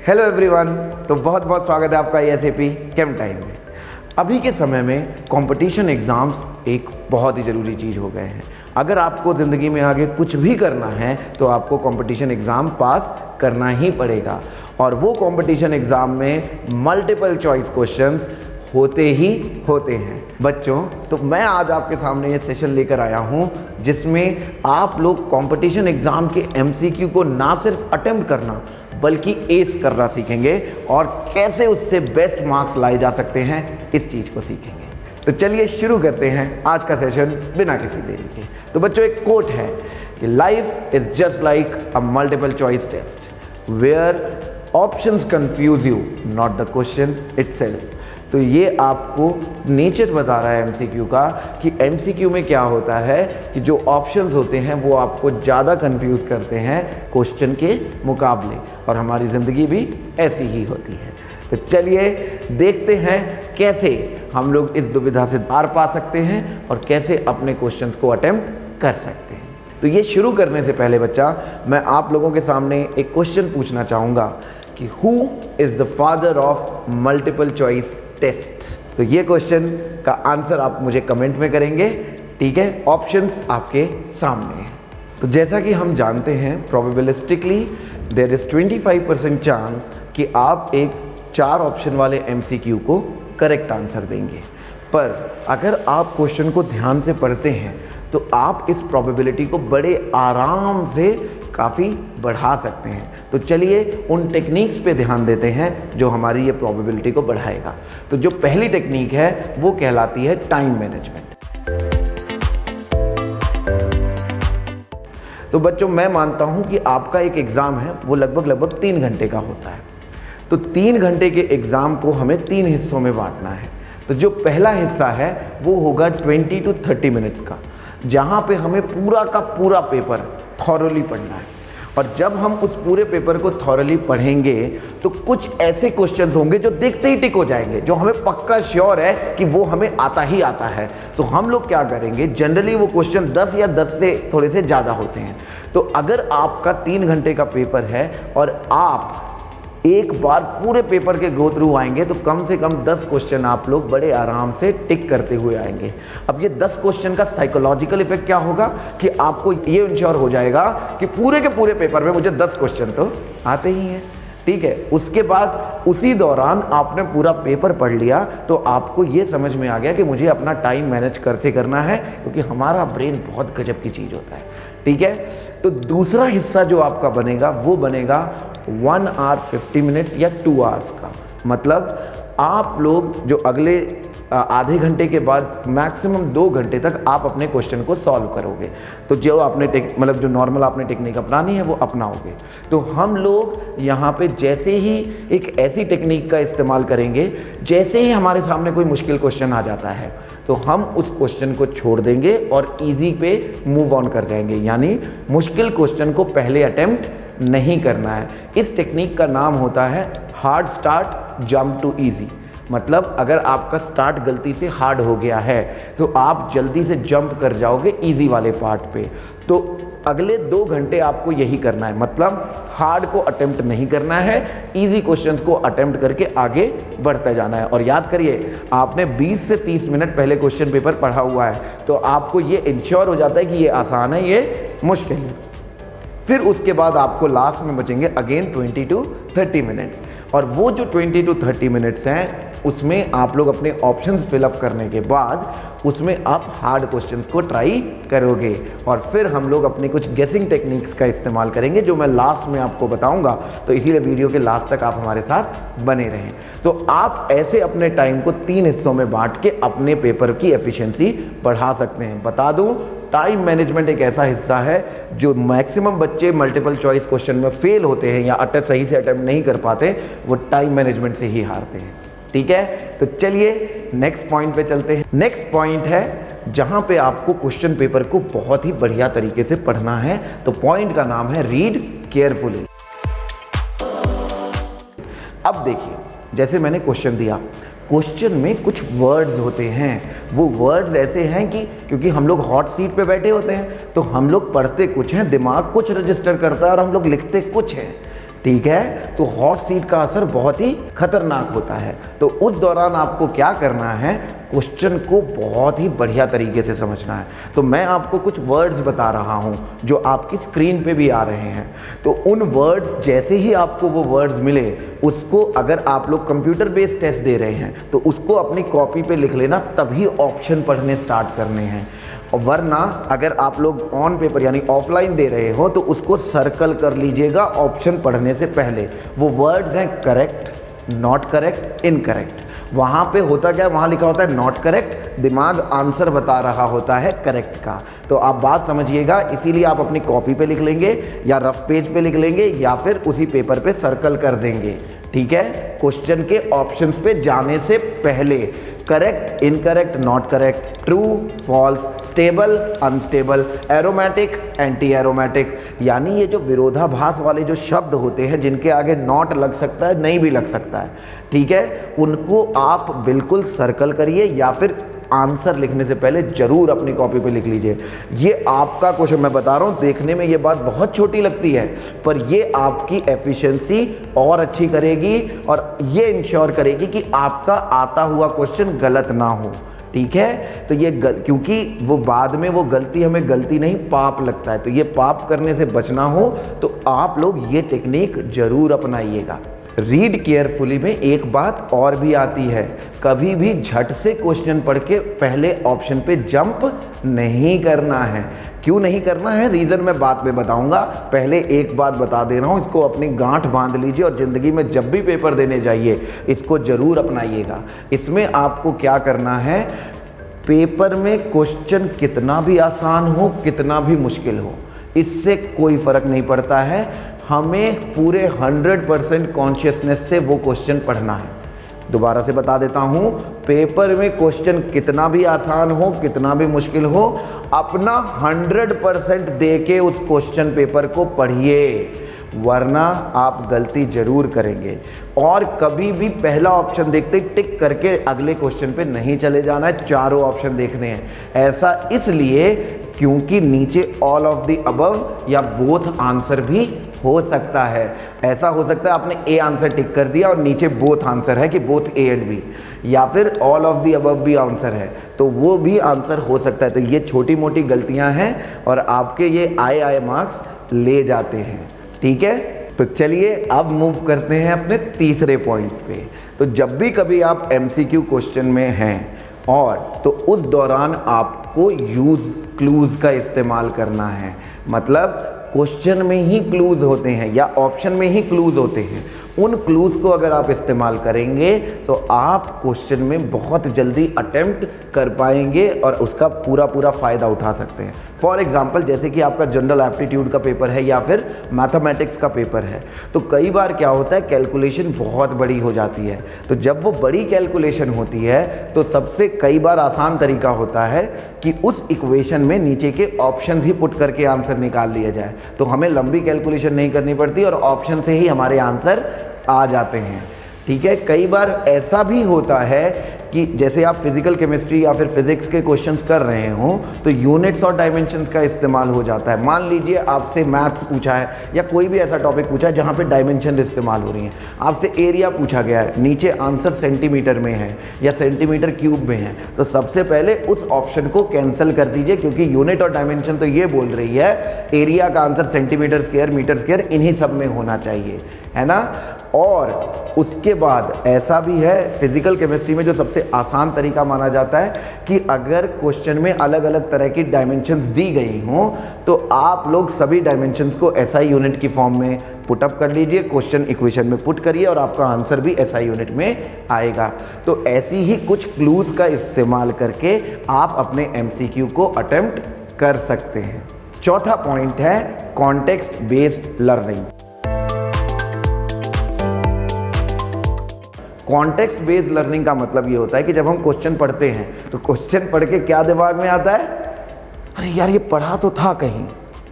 Hello everyone. तो बहुत बहुत स्वागत है आपका एएसएपी कैम टाइम में। अभी के समय में कंपटीशन एग्ज़ाम्स एक बहुत ही ज़रूरी चीज़ हो गए हैं। अगर आपको ज़िंदगी में आगे कुछ भी करना है तो आपको कंपटीशन एग्ज़ाम पास करना ही पड़ेगा, और वो कंपटीशन एग्ज़ाम में मल्टीपल चॉइस क्वेश्चंस होते ही होते हैं बच्चों। तो मैं आज आपके सामने ये सेशन लेकर आया हूँ जिसमें आप लोग कंपटीशन एग्ज़ाम के एमसीक्यू को ना सिर्फ अटेम्प्ट करना बल्कि एस करना सीखेंगे, और कैसे उससे बेस्ट मार्क्स लाए जा सकते हैं इस चीज़ को सीखेंगे। तो चलिए शुरू करते हैं आज का सेशन बिना किसी देरी के। तो बच्चों, एक कोट है कि life is just like a multiple choice test where options confuse you, not the question itself. तो ये आपको नेचर बता रहा है एमसीक्यू का कि एमसीक्यू में क्या होता है कि जो ऑप्शंस होते हैं वो आपको ज़्यादा कंफ्यूज करते हैं क्वेश्चन के मुकाबले, और हमारी ज़िंदगी भी ऐसी ही होती है। तो चलिए देखते हैं कैसे हम लोग इस दुविधा से पार पा सकते हैं और कैसे अपने क्वेश्चंस को अटेम्प्ट कर सकते हैं। तो ये शुरू करने से पहले बच्चा, मैं आप लोगों के सामने एक क्वेश्चन पूछना चाहूँगा कि who is the father of multiple choice test. तो ये क्वेश्चन का आंसर आप मुझे कमेंट में करेंगे, ठीक है। ऑप्शंस आपके सामने हैं। तो जैसा कि हम जानते हैं, प्रोबेबिलिस्टिकली देयर इज़ 25% चांस कि आप एक 4 ऑप्शन वाले एमसीक्यू को करेक्ट आंसर देंगे। पर अगर आप क्वेश्चन को ध्यान से पढ़ते हैं तो आप इस प्रोबेबिलिटी को बड़े आराम से काफ़ी बढ़ा सकते हैं। तो चलिए उन टेक्निक्स पे ध्यान देते हैं जो हमारी ये प्रोबेबिलिटी को बढ़ाएगा। तो जो पहली टेक्निक है वो कहलाती है टाइम मैनेजमेंट। तो बच्चों, मैं मानता हूँ कि आपका एक एग्ज़ाम है वो लगभग 3 घंटे का होता है। तो 3 घंटे के एग्ज़ाम को हमें 3 हिस्सों में बांटना है। तो जो पहला हिस्सा है वो होगा 20 to 30 मिनट्स का, जहाँ पे हमें पूरा का पूरा पेपर थॉरली पढ़ना है। और जब हम उस पूरे पेपर को थॉरली पढ़ेंगे तो कुछ ऐसे क्वेश्चंस होंगे जो देखते ही टिक हो जाएंगे, जो हमें पक्का श्योर है कि वो हमें आता ही आता है। तो हम लोग क्या करेंगे, जनरली वो क्वेश्चन 10 या 10 से थोड़े से ज़्यादा होते हैं। तो अगर आपका 3 घंटे का पेपर है और आप एक बार पूरे पेपर के गो थ्रू आएंगे तो कम से कम 10 क्वेश्चन आप लोग बड़े आराम से टिक करते हुए आएंगे। अब ये 10 क्वेश्चन का साइकोलॉजिकल इफेक्ट क्या होगा कि आपको ये इंश्योर हो जाएगा कि पूरे के पूरे पेपर में मुझे 10 क्वेश्चन तो आते ही हैं, ठीक है। उसके बाद उसी दौरान आपने पूरा पेपर पढ़ लिया तो आपको ये समझ में आ गया कि मुझे अपना टाइम मैनेज कैसे करना है, क्योंकि हमारा ब्रेन बहुत गजब की चीज़ होता है, ठीक है। तो दूसरा हिस्सा जो आपका बनेगा वो बनेगा 1 hour 50 minutes या 2 hours का। मतलब आप लोग जो अगले आधे घंटे के बाद मैक्सिमम 2 घंटे तक आप अपने क्वेश्चन को सॉल्व करोगे। तो जो आपने मतलब जो नॉर्मल आपने टेक्निक अपनानी है वो अपनाओगे। तो हम लोग यहाँ पे जैसे ही एक ऐसी टेक्निक का इस्तेमाल करेंगे, जैसे ही हमारे सामने कोई मुश्किल क्वेश्चन आ जाता है तो हम उस क्वेश्चन को छोड़ देंगे और इजी पे मूव ऑन कर जाएंगे, यानी मुश्किल क्वेश्चन को पहले अटेम्प्ट नहीं करना है। इस टेक्निक का नाम होता है hard start jump to easy. मतलब अगर आपका स्टार्ट गलती से हार्ड हो गया है तो आप जल्दी से जंप कर जाओगे इजी वाले पार्ट पे। तो अगले 2 घंटे आपको यही करना है, मतलब हार्ड को अटेम्प्ट नहीं करना है, इजी क्वेश्चंस को अटेम्प्ट करके आगे बढ़ता जाना है। और याद करिए, आपने 20 से 30 मिनट पहले क्वेश्चन पेपर पढ़ा हुआ है तो आपको ये इंश्योर हो जाता है कि ये आसान है, ये मुश्किल है। फिर उसके बाद आपको लास्ट में बचेंगे अगेन 20 to 30 मिनट्स, और वो जो 20 to 30 मिनट्स हैं उसमें आप लोग अपने ऑप्शंस फिलअप करने के बाद उसमें आप हार्ड क्वेश्चंस को ट्राई करोगे, और फिर हम लोग अपनी कुछ गेसिंग टेक्निक्स का इस्तेमाल करेंगे जो मैं लास्ट में आपको बताऊंगा। तो इसीलिए वीडियो के लास्ट तक आप हमारे साथ बने रहें। तो आप ऐसे अपने टाइम को 3 हिस्सों में बांट के अपने पेपर की एफिशिएंसी बढ़ा सकते हैं। बता दूं, टाइम मैनेजमेंट एक ऐसा हिस्सा है जो मैक्सिमम बच्चे मल्टीपल चॉइस क्वेश्चन में फेल होते हैं या सही से अटेम्प्ट नहीं कर पाते, वो टाइम मैनेजमेंट से ही हारते हैं, ठीक है। तो चलिए नेक्स्ट पॉइंट पे चलते हैं। नेक्स्ट पॉइंट है जहां पे आपको क्वेश्चन पेपर को बहुत ही बढ़िया तरीके से पढ़ना है। तो पॉइंट का नाम है रीड केयरफुली। अब देखिए, जैसे मैंने क्वेश्चन दिया, क्वेश्चन में कुछ वर्ड्स होते हैं, वो वर्ड्स ऐसे हैं कि क्योंकि हम लोग हॉट सीट पे बैठे होते हैं तो हम लोग पढ़ते कुछ हैं, दिमाग कुछ रजिस्टर करता है और हम लोग लिखते कुछ हैं। ठीक है। तो हॉट सीट का असर बहुत ही खतरनाक होता है। तो उस दौरान आपको क्या करना है, क्वेश्चन को बहुत ही बढ़िया तरीके से समझना है। तो मैं आपको कुछ वर्ड्स बता रहा हूं जो आपकी स्क्रीन पे भी आ रहे हैं। तो उन वर्ड्स, जैसे ही आपको वो वर्ड्स मिले, उसको अगर आप लोग कंप्यूटर बेस्ड टेस्ट दे रहे हैं तो उसको अपनी कॉपी पे लिख लेना, तभी ऑप्शन पढ़ने स्टार्ट करने हैं। वरना अगर आप लोग ऑन पेपर यानी ऑफलाइन दे रहे हो तो उसको सर्कल कर लीजिएगा ऑप्शन पढ़ने से पहले। वो वर्ड्स हैं करेक्ट, नॉट करेक्ट, इनकरेक्ट। वहाँ पे होता क्या है, वहाँ लिखा होता है नॉट करेक्ट, दिमाग आंसर बता रहा होता है करेक्ट का। तो आप बात समझिएगा, इसीलिए आप अपनी कॉपी पे लिख लेंगे या रफ पेज पे लिख लेंगे या फिर उसी पेपर पे सर्कल कर देंगे। ठीक है। क्वेश्चन के ऑप्शंस पे जाने से पहले correct, incorrect, not correct, true, false, stable, unstable, aromatic, anti aromatic, यानी ये जो विरोधाभास वाले जो शब्द होते हैं जिनके आगे नॉट लग सकता है, नहीं भी लग सकता है, ठीक है, उनको आप बिल्कुल सर्कल करिए या फिर आंसर लिखने से पहले जरूर अपनी कॉपी पे लिख लीजिए। ये आपका क्वेश्चन, मैं बता रहा हूँ, देखने में ये बात बहुत छोटी लगती है पर ये आपकी एफिशिएंसी और अच्छी करेगी और ये इंश्योर करेगी कि आपका आता हुआ क्वेश्चन गलत ना हो। ठीक है। तो ये क्योंकि वो बाद में वो गलती हमें गलती नहीं पाप लगता है, तो ये पाप करने से बचना हो तो आप लोग ये टेक्निक जरूर अपनाइएगा। रीड केयरफुली में एक बात और भी आती है, कभी भी झट से क्वेश्चन पढ़ के पहले ऑप्शन पे जंप नहीं करना है। क्यों नहीं करना है, रीज़न मैं बाद में बताऊंगा। पहले एक बात बता दे रहा हूँ, इसको अपनी गांठ बांध लीजिए और ज़िंदगी में जब भी पेपर देने जाइए इसको ज़रूर अपनाइएगा। इसमें आपको क्या करना है, पेपर में क्वेश्चन कितना भी आसान हो, कितना भी मुश्किल हो, इससे कोई फ़र्क नहीं पड़ता है। हमें पूरे 100% कॉन्शियसनेस से वो क्वेश्चन पढ़ना है। दोबारा से बता देता हूँ, पेपर में क्वेश्चन कितना भी आसान हो, कितना भी मुश्किल हो, अपना 100% दे के उस क्वेश्चन पेपर को पढ़िए, वरना आप गलती जरूर करेंगे। और कभी भी पहला ऑप्शन देखते ही टिक करके अगले क्वेश्चन पे नहीं चले जाना है, चारों ऑप्शन देखने हैं। ऐसा इसलिए क्योंकि नीचे ऑल ऑफ द अबव या बोथ आंसर भी हो सकता है। ऐसा हो सकता है आपने ए आंसर टिक कर दिया और नीचे बोथ आंसर है कि बोथ ए एंड बी, या फिर ऑल ऑफ द अबव भी आंसर है, तो वो भी आंसर हो सकता है। तो ये छोटी मोटी गलतियां हैं और आपके ये आए मार्क्स ले जाते हैं। ठीक है। तो चलिए अब मूव करते हैं अपने तीसरे पॉइंट पे। तो जब भी कभी आप MCQ क्वेश्चन में हैं और तो उस दौरान आपको यूज़ क्लूज़ का इस्तेमाल करना है। मतलब क्वेश्चन में ही क्लूज़ होते हैं या ऑप्शन में ही क्लूज़ होते हैं, उन क्लूज़ को अगर आप इस्तेमाल करेंगे तो आप क्वेश्चन में बहुत जल्दी अटेम्प्ट कर पाएंगे और उसका पूरा फ़ायदा उठा सकते हैं। फॉर एग्जांपल, जैसे कि आपका जनरल एप्टीट्यूड का पेपर है या फिर मैथमेटिक्स का पेपर है, तो कई बार क्या होता है, कैलकुलेशन बहुत बड़ी हो जाती है। तो जब वो बड़ी कैलकुलेशन होती है तो सबसे कई बार आसान तरीका होता है कि उस इक्वेशन में नीचे के ऑप्शन ही पुट करके आंसर निकाल लिया जाए, तो हमें लंबी कैलकुलेशन नहीं करनी पड़ती और ऑप्शन से ही हमारे आंसर आ जाते हैं। ठीक है। कई बार ऐसा भी होता है कि जैसे आप फिजिकल केमिस्ट्री या फिर फिजिक्स के क्वेश्चंस कर रहे हो तो यूनिट्स और डायमेंशंस का इस्तेमाल हो जाता है। मान लीजिए आपसे मैथ्स पूछा है या कोई भी ऐसा टॉपिक पूछा है जहाँ पे डायमेंशन इस्तेमाल हो रही हैं, आपसे एरिया पूछा गया है, नीचे आंसर सेंटीमीटर में है या सेंटीमीटर क्यूब में है, तो सबसे पहले उस ऑप्शन को कैंसिल कर दीजिए, क्योंकि यूनिट और डायमेंशन तो ये बोल रही है, एरिया का answer centimetre square, metre square, इन्हीं सब में होना चाहिए, है ना। और उसके बाद ऐसा भी है फिजिकल केमिस्ट्री में जो सबसे आसान तरीका माना जाता है कि अगर क्वेश्चन में अलग अलग तरह की डायमेंशंस दी गई हों तो आप लोग सभी डायमेंशंस को SI यूनिट की फॉर्म में पुटअप कर लीजिए, क्वेश्चन इक्वेशन में पुट करिए और आपका आंसर भी SI यूनिट में आएगा। तो ऐसी ही कुछ क्लूज का इस्तेमाल करके आप अपने MCQ को अटेम्प्ट कर सकते हैं। चौथा पॉइंट है context based learning. Context based learning का मतलब ये होता है कि जब हम क्वेश्चन पढ़ते हैं तो क्वेश्चन पढ़ के क्या दिमाग में आता है, अरे यार ये पढ़ा तो था कहीं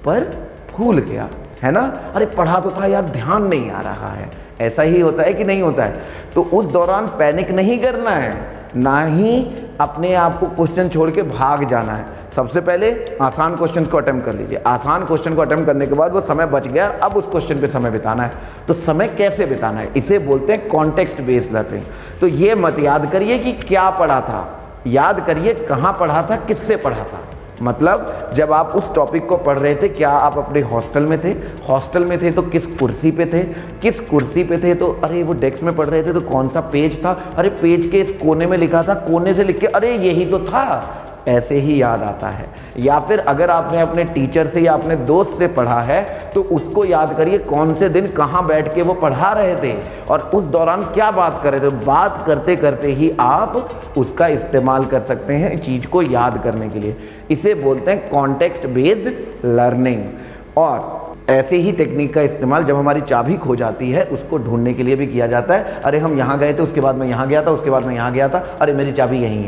पर भूल गया, है ना, अरे पढ़ा तो था यार ध्यान नहीं आ रहा है। ऐसा ही होता है कि नहीं होता है। तो उस दौरान पैनिक नहीं करना है, ना ही अपने आप को क्वेश्चन छोड़ के भाग जाना है। सबसे पहले आसान क्वेश्चन को अटेम्प्ट कर लीजिए, आसान क्वेश्चन को अटेम्प्ट करने के बाद वो समय बच गया, अब उस क्वेश्चन पे समय बिताना है। तो समय कैसे बिताना है, इसे बोलते हैं कॉन्टेक्स्ट बेस्ड लर्निंग। तो ये मत याद करिए कि क्या पढ़ा था, याद करिए कहाँ पढ़ा था, किससे पढ़ा था। मतलब जब आप उस टॉपिक को पढ़ रहे थे, क्या आप अपने हॉस्टल में थे, हॉस्टल में थे तो किस कुर्सी पे थे, किस कुर्सी पे थे तो अरे वो डेस्क में पढ़ रहे थे तो कौन सा पेज था, अरे पेज के इस कोने में लिखा था, कोने से लिख के अरे यही तो था, ऐसे ही याद आता है। या फिर अगर आपने अपने टीचर से या अपने दोस्त से पढ़ा है तो उसको याद करिए कौन से दिन कहाँ बैठ के वो पढ़ा रहे थे और उस दौरान क्या बात कर रहे थे। बात करते करते ही आप उसका इस्तेमाल कर सकते हैं चीज़ को याद करने के लिए। इसे बोलते हैं कॉन्टेक्स्ट बेस्ड लर्निंग। और ऐसे ही टेक्निक का इस्तेमाल जब हमारी चाबी खो जाती है उसको ढूंढने के लिए भी किया जाता है। अरे हम यहाँ गए थे, उसके बाद मैं यहाँ गया था, उसके बाद मैं यहाँ गया था, अरे मेरी चाबी यहीं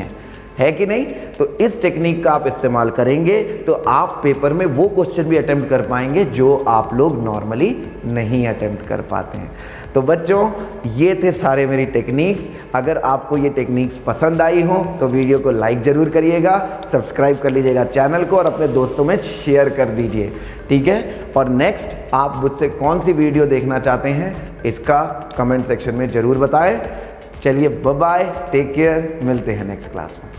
है कि नहीं। तो इस टेक्निक का आप इस्तेमाल करेंगे तो आप पेपर में वो क्वेश्चन भी अटेम्प्ट कर पाएंगे जो आप लोग नॉर्मली नहीं अटेम्प्ट कर पाते हैं। तो बच्चों ये थे सारे मेरी टेक्निक्स। अगर आपको ये टेक्निक्स पसंद आई हो तो वीडियो को लाइक ज़रूर करिएगा, सब्सक्राइब कर लीजिएगा चैनल को और अपने दोस्तों में शेयर कर दीजिए, ठीक है। और नेक्स्ट आप मुझसे कौन सी वीडियो देखना चाहते हैं इसका कमेंट सेक्शन में ज़रूर बताएं। चलिए बाय बाय, टेक केयर, मिलते हैं नेक्स्ट क्लास में।